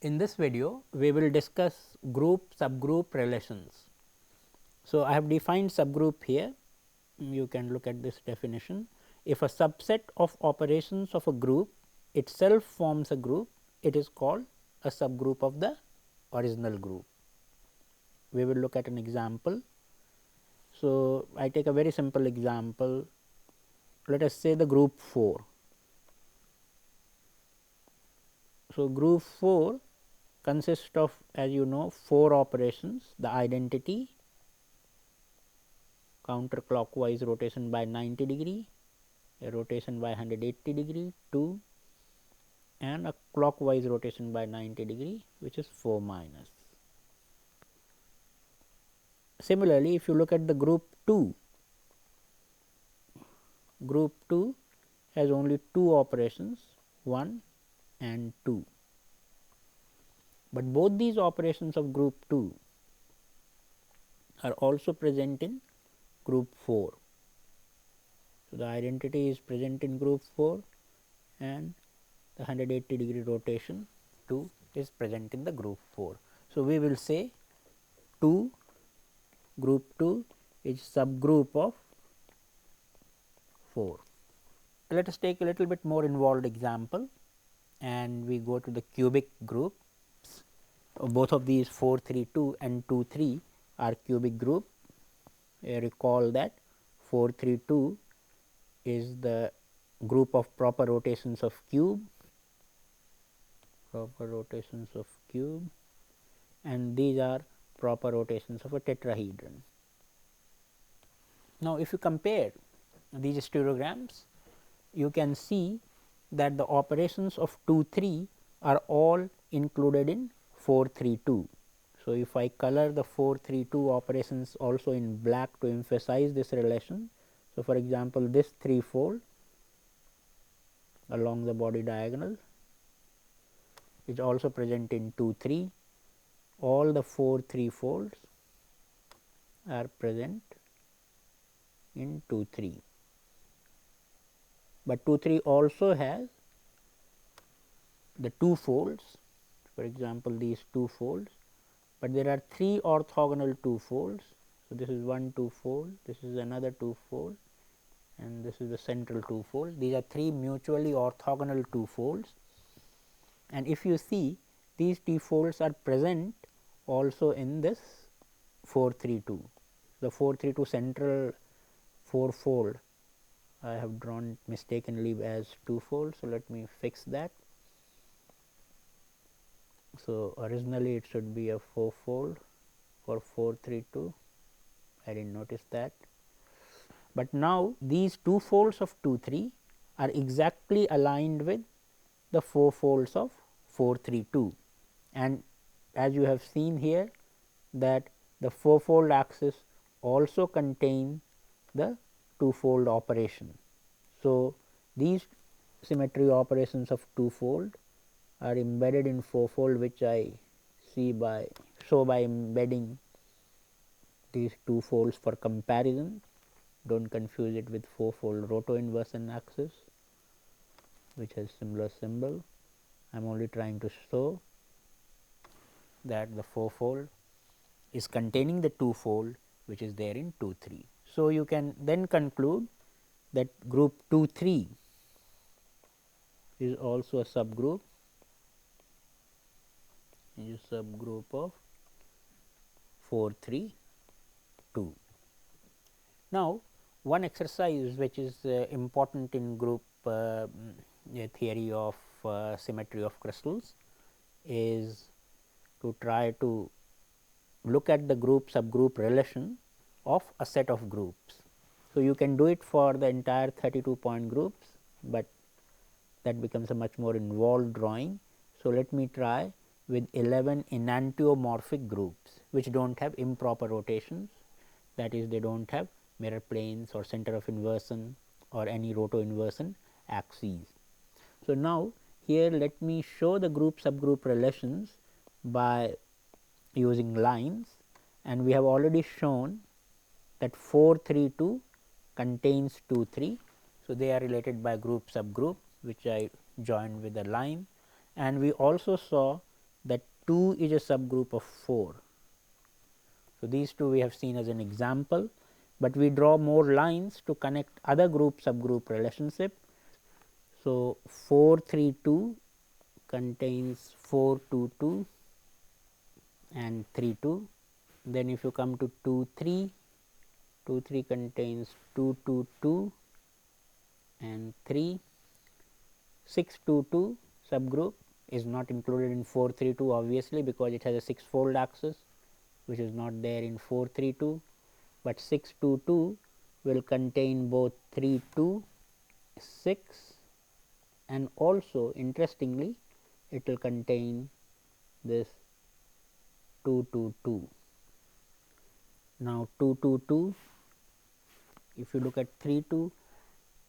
In this video, we will discuss group subgroup relations. So, I have defined subgroup here. You can look at this definition. If a subset of operations of a group itself forms a group, it is called a subgroup of the original group. We will look at an example. So, I take a very simple example. Let us say the group 4. So, group 4 consists of, as you know, 4 operations: the identity, counterclockwise rotation by 90 degree, a rotation by 180 degree 2, and a clockwise rotation by 90 degree, which is 4 minus. Similarly, if you look at the group 2, group 2 has only 2 operations, 1 and 2, but both these operations of group 2 are also present in group 4. So, the identity is present in group 4 and the 180 degree rotation 2 is present in the group 4. So, we will say 2 group 2 is subgroup of 4. Let us take a little bit more involved example and we go to the cubic groups. Both of these 4 3 2 and 2 3 are cubic group. Recall that 4 3 2 is the group of proper rotations of cube, and these are proper rotations of a tetrahedron. Now, if you compare these stereograms, you can see that the operations of 2 3 are all included in 4 3 2. So, if I color the 4 3 2 operations also in black to emphasize this relation. So, for example, this 3 fold along the body diagonal is also present in 2 3. All the 4 3 folds are present in 2 3, but 2 3 also has the 2 folds, for example, these 2 folds, but there are 3 orthogonal 2 folds. So, this is one 2 fold, this is another 2 fold, and this is the central 2 fold. These are 3 mutually orthogonal 2 folds, and if you see, these 2 folds are present also in this 4 3 2. The 4 3 2 central 4 fold I have drawn mistakenly as 2 fold. So, let me fix that. So, originally it should be a 4 fold for 4 3 2, I did not notice that, but now these 2 folds of 2 3 are exactly aligned with the 4 folds of 4 3 2, and as you have seen here that the 4 fold axis also contain the 2 fold operation. So, these symmetry operations of 2 fold are embedded in 4 fold, which I show by embedding these 2 folds for comparison. Do not confuse it with 4 fold roto inversion axis, which has similar symbol. I am only trying to show that the 4 fold is containing the 2 fold which is there in 2 3. So, you can then conclude that group 2 3 is also a subgroup of 4 3 2. Now, one exercise which is important in group theory of symmetry of crystals is to try to look at the group subgroup relation of a set of groups. So, you can do it for the entire 32 point groups, but that becomes a much more involved drawing. So, let me try with 11 enantiomorphic groups which do not have improper rotations, that is, they do not have mirror planes or center of inversion or any roto inversion axes. So, now here let me show the group subgroup relations by using lines, and we have already shown that 4 3 2 contains 2 3. So, they are related by group subgroup, which I joined with a line, and we also saw that 2 is a subgroup of 4. So, these two we have seen as an example, but we draw more lines to connect other group subgroup relationship. So, 432 contains 422 and 32. Then if you come to 23, 23 contains 222 and 3. 622 subgroup is not included in 432 obviously, because it has a 6 fold axis which is not there in 432, but 622 will contain both 32, 6, and also interestingly it will contain this 222. Now, 222, if you look at 32,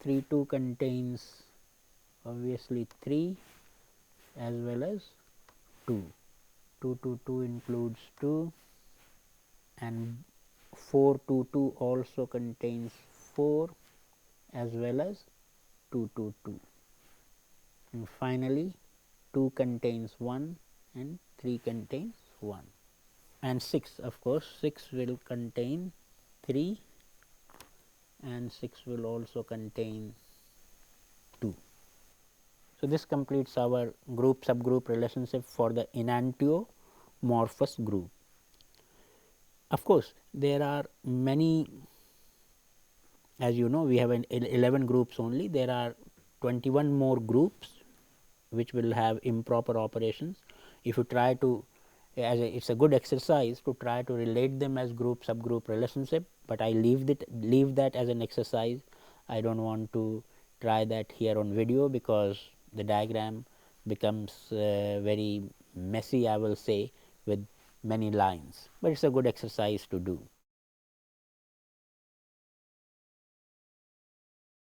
32 contains obviously 3 as well as 2. 222 includes 2, and 422 also contains 4 as well as 222, and finally 2 contains 1 and 3 contains 1, and 6, of course 6 will contain 3 and 6 will also contain 2. So, this completes our group subgroup relationship for the enantiomorphous group. Of course, there are many, as you know, we have 11 groups only. There are 21 more groups which will have improper operations. If you try to, it's a good exercise to try to relate them as group subgroup relationship, but I leave that as an exercise. I don't want to try that here on video because the diagram becomes very messy, I will say, with many lines, but it's a good exercise to do.